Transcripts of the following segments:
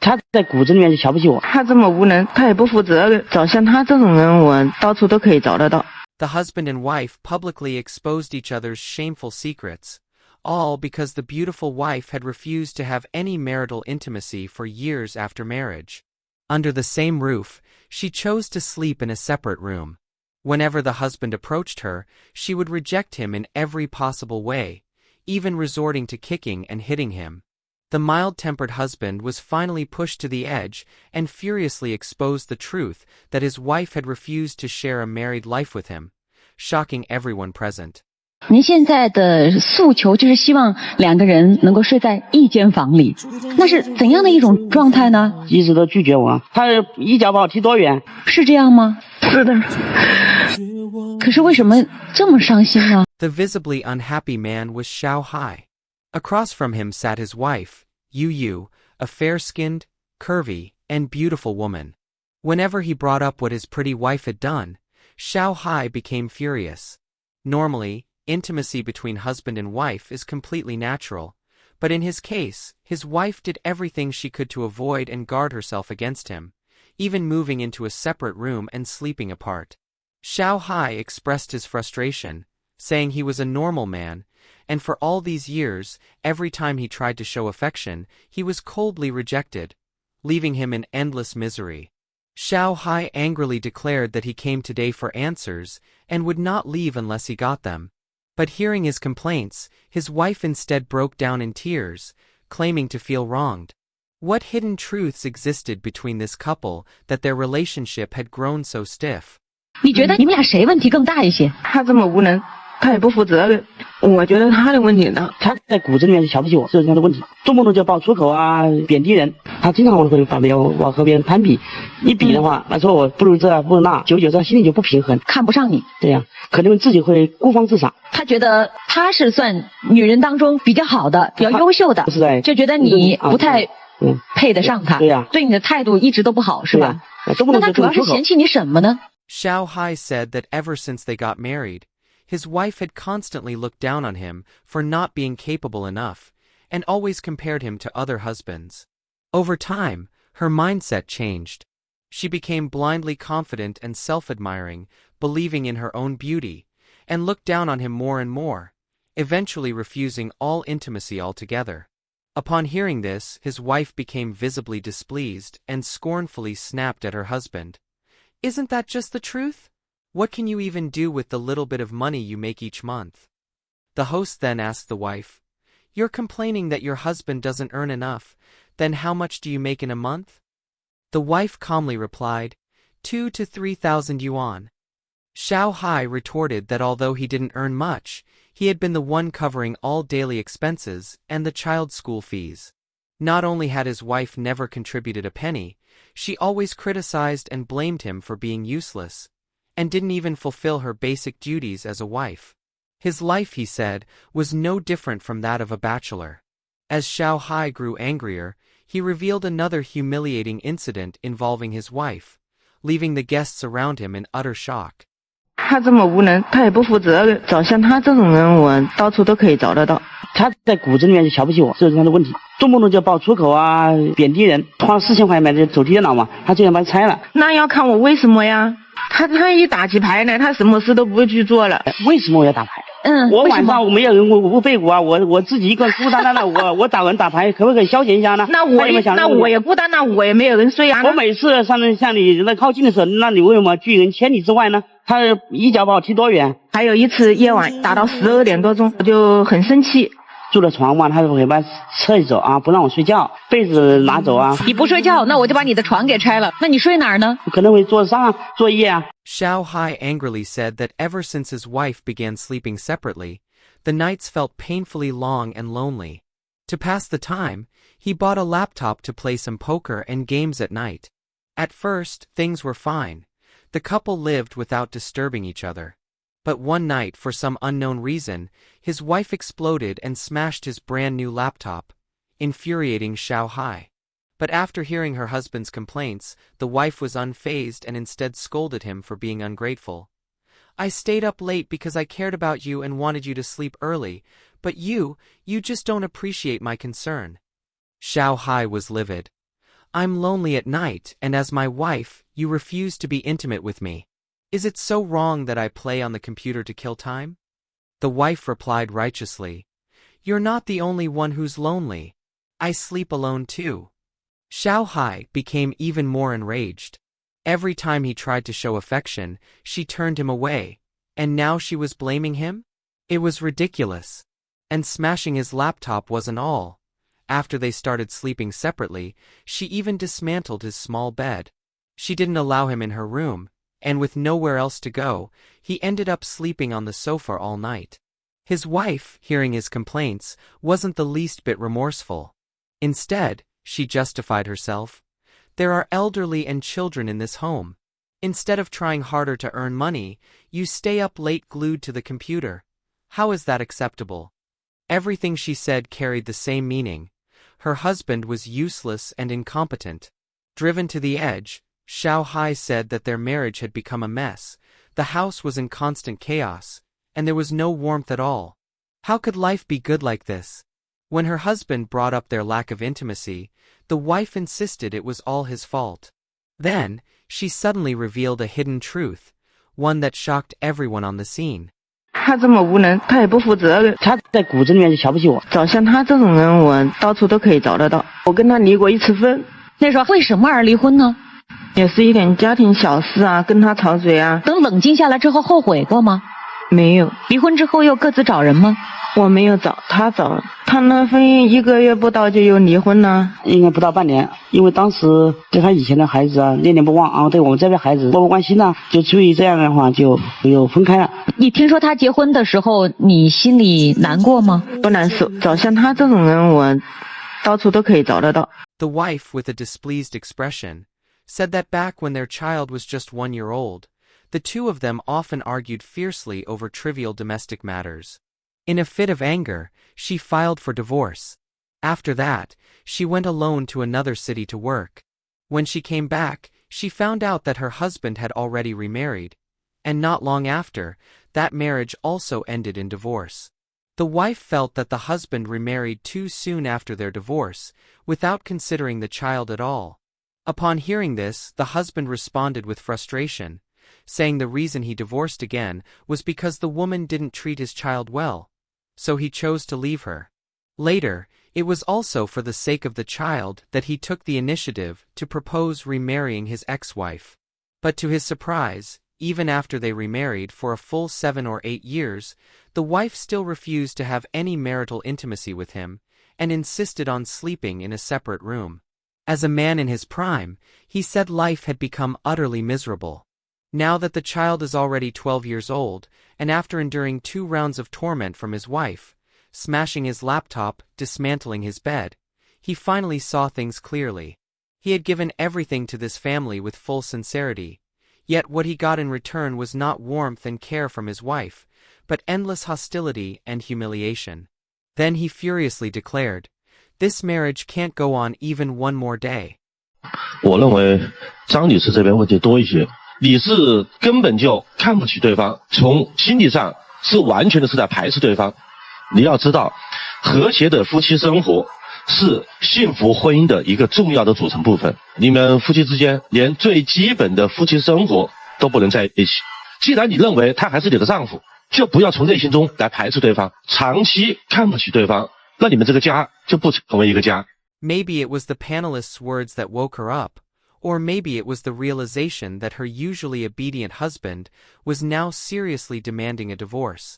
他在骨子里面就瞧不起我。他这么无能，他也不负责任，找像他这种人，我到处都可以找得到。The husband and wife publicly exposed each other's shameful secrets, all because the beautiful wife had refused to have any marital intimacy for years after marriage. Under the same roof, she chose to sleep in a separate room. Whenever the husband approached her, she would reject him in every possible way, even resorting to kicking and hitting him. The mild-tempered husband was finally pushed to the edge and furiously exposed the truth that his wife had refused to share a married life with him, shocking everyone present. 您现在的诉求就是希望两个人能够睡在一间房里，那是怎样的一种状态呢？一直都拒绝我，他一脚把我踢多远？是这样吗？是的。可是为什么这么伤心呢？ The visibly unhappy man was Xiao Hai. Across from him sat his wife, Yu Yu, a fair-skinned, curvy, and beautiful woman. Whenever he brought up what his pretty wife had done, Xiao Hai became furious. Normally, intimacy between husband and wife is completely natural, but in his case, his wife did everything she could to avoid and guard herself against him, even moving into a separate room and sleeping apart. Xiao Hai expressed his frustration, saying he was a normal man, and for all these years, every time he tried to show affection, he was coldly rejected, leaving him in endless misery. Xiao Hai angrily declared that he came today for answers and would not leave unless he got them. But hearing his complaints, his wife instead broke down in tears, claiming to feel wronged. What hidden truths existed between this couple that their relationship had grown so stiff? 你觉得你们俩谁问题更大一些？他这么无能，他也不负责任。我觉得他的问题呢，他在骨子里面就瞧不起我，这是他的问题。动不动就爆粗口啊，贬低人。他经常会把我和别人攀比，一比的话，他说我不如这不如那，久久这心里就不平衡，看不上你。对呀，可能自己会孤芳自赏。他觉得他是算女人当中比较好的、比较优秀的，就觉得你不太配得上他。对呀，对你的态度一直都不好，是吧？那他主要是嫌弃你什么呢？ Xiao Hai said that ever since they got married, his wife had constantly looked down on him for not being capable enough, and always compared him to other husbands. Over time, her mindset changed. She became blindly confident and self-admiring, believing in her own beauty, and looked down on him more and more, eventually refusing all intimacy altogether. Upon hearing this, his wife became visibly displeased and scornfully snapped at her husband. Isn't that just the truth? What can you even do with the little bit of money you make each month? The host then asked the wife, "You're complaining that your husband doesn't earn enough, then how much do you make in a month?" The wife calmly replied, 2,000 to 3,000 yuan. Xiao Hai retorted that although he didn't earn much, he had been the one covering all daily expenses and the child's school fees. Not only had his wife never contributed a penny, she always criticized and blamed him for being useless, and didn't even fulfill her basic duties as a wife. His life, he said, was no different from that of a bachelor. As Xiao Hai grew angrier, he revealed another humiliating incident involving his wife, leaving the guests around him in utter shock. 他这么无能，他也不负责任，找像他这种人，我到处都可以找得到。他在骨子里面就瞧不起我，这是他的问题。动不动就爆粗口啊，贬低人。花了4000块买的手提电脑嘛，他竟然把它拆了。那要看我为什么呀？他一打起牌来，他什么事都不会去做了。为什么我要打牌？我晚上我没有人我背鼓啊，我自己一个人孤单单的，我打完打牌可不可以消遣一下呢？那我也孤单，那我也没有人睡啊。我每次向你人靠近的时候，那你为什么拒人千里之外呢？他一脚把我踢多远？还有一次夜晚打到12点多钟，我就很生气。住的床嘛，他就会把撤走啊，不让我睡觉，被子拿走啊。你不睡觉，那我就把你的床给拆了。那你睡哪儿呢？可能会桌子上啊，作业啊。Xiao Hai angrily said that ever since his wife began sleeping separately, the nights felt painfully long and lonely. To pass the time, he bought a laptop to play some poker and games at night. At first, things were fine. The couple lived without disturbing each other. But one night, for some unknown reason, his wife exploded and smashed his brand new laptop, infuriating Xiao Hai. But after hearing her husband's complaints, the wife was unfazed and instead scolded him for being ungrateful. "I stayed up late because I cared about you and wanted you to sleep early, but you just don't appreciate my concern." Xiao Hai was livid. I'm lonely at night, and as my wife, you refuse to be intimate with me. Is it so wrong that I play on the computer to kill time? The wife replied righteously, You're not the only one who's lonely. I sleep alone too. Xiao Hai became even more enraged. Every time he tried to show affection, she turned him away, and now she was blaming him? It was ridiculous. And smashing his laptop wasn't all. After they started sleeping separately, she even dismantled his small bed. She didn't allow him in her room, and with nowhere else to go, he ended up sleeping on the sofa all night. His wife, hearing his complaints, wasn't the least bit remorseful. Instead, she justified herself. There are elderly and children in this home. Instead of trying harder to earn money, you stay up late glued to the computer. How is that acceptable? Everything she said carried the same meaning. Her husband was useless and incompetent. Driven to the edge, Xiao Hai said that their marriage had become a mess. The house was in constant chaos, and there was no warmth at all. How could life be good like this? When her husband brought up their lack of intimacy, the wife insisted it was all his fault. Then, she suddenly revealed a hidden truth, one that shocked everyone on the scene. 他这么无能，他也不负责任。他在骨子里面就瞧不起我。找像他这种人，我到处都可以找得到。我跟他离过一次婚，那时候为什么而离婚呢？也是一点家庭小事啊，跟他吵嘴啊。等冷静下来之后后悔过吗？没有。离婚之后又各自找人吗？我没有找，他找。他那婚姻1个月不到就又离婚了。应该不到半年，因为当时对他以前的孩子啊念念不忘啊，对我们这边孩子漠不关心呐，就出于这样的话就又分开了。你听说他结婚的时候，你心里难过吗？不难受，找像他这种人，我到处都可以找得到。The wife, with a displeased expression, said that back when their child was just 1 year old, the two of them often argued fiercely over trivial domestic matters. In a fit of anger, she filed for divorce. After that, she went alone to another city to work. When she came back, she found out that her husband had already remarried, and not long after, that marriage also ended in divorce. The wife felt that the husband remarried too soon after their divorce, without considering the child at all. Upon hearing this, the husband responded with frustration, saying the reason he divorced again was because the woman didn't treat his child well, so he chose to leave her. Later, it was also for the sake of the child that he took the initiative to propose remarrying his ex-wife. But to his surprise, even after they remarried for a full 7 or 8 years, the wife still refused to have any marital intimacy with him, and insisted on sleeping in a separate room. As a man in his prime, he said life had become utterly miserable. Now that the child is already 12 years old, and after enduring 2 rounds of torment from his wife, smashing his laptop, dismantling his bed, he finally saw things clearly. He had given everything to this family with full sincerity, yet what he got in return was not warmth and care from his wife, but endless hostility and humiliation. Then he furiously declared, "This marriage can't go on even 1 more day." 我认为张女士这边问题多一些，你是根本就看不起对方，从心理上是完全的是在排斥对方。你要知道，和谐的夫妻生活是幸福婚姻的一个重要的组成部分。你们夫妻之间连最基本的夫妻生活都不能在一起。既然你认为他还是你的丈夫，就不要从内心中来排斥对方，长期看不起对方，那你们这个家就不成为一个家。 Maybe it was the panelist's words that woke her up, or maybe it was the realization that her usually obedient husband was now seriously demanding a divorce.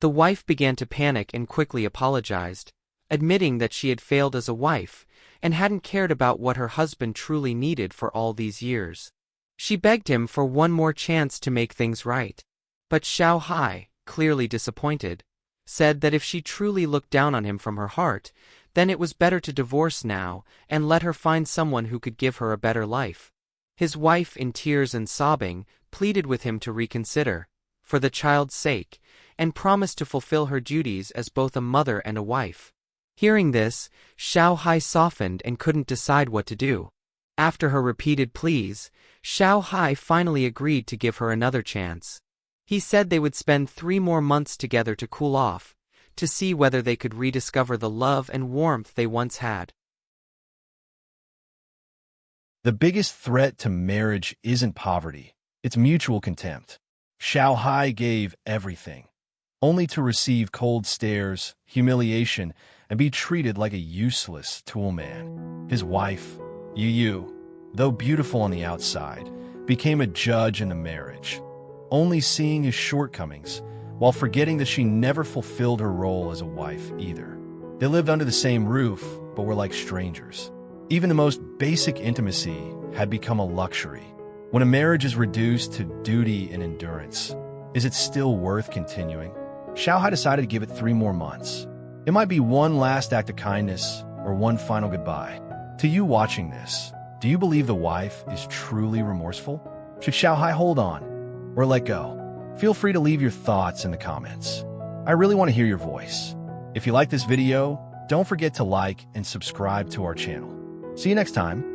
The wife began to panic and quickly apologized, admitting that she had failed as a wife and hadn't cared about what her husband truly needed for all these years. She begged him for one more chance to make things right. But Xiao Hai, clearly disappointed, said that if she truly looked down on him from her heart, then it was better to divorce now and let her find someone who could give her a better life. His wife, in tears and sobbing, pleaded with him to reconsider, for the child's sake, and promised to fulfill her duties as both a mother and a wife. Hearing this, Xiao Hai softened and couldn't decide what to do. After her repeated pleas, Xiao Hai finally agreed to give her another chance. He said they would spend 3 more months together to cool off, to see whether they could rediscover the love and warmth they once had. The biggest threat to marriage isn't poverty, it's mutual contempt. Xiao Hai gave everything, only to receive cold stares, humiliation, and be treated like a useless toolman. His wife, Yu, though beautiful on the outside, became a judge in the marriage, only seeing his shortcomings, while forgetting that she never fulfilled her role as a wife either. They lived under the same roof, but were like strangers. Even the most basic intimacy had become a luxury. When a marriage is reduced to duty and endurance, is it still worth continuing? Xiao Hai decided to give it 3 more months. It might be one last act of kindness or one final goodbye. To you watching this, do you believe the wife is truly remorseful? Should Xiao Hai hold on or let go? Feel free to leave your thoughts in the comments. I really want to hear your voice. If you like this video, don't forget to like and subscribe to our channel. See you next time.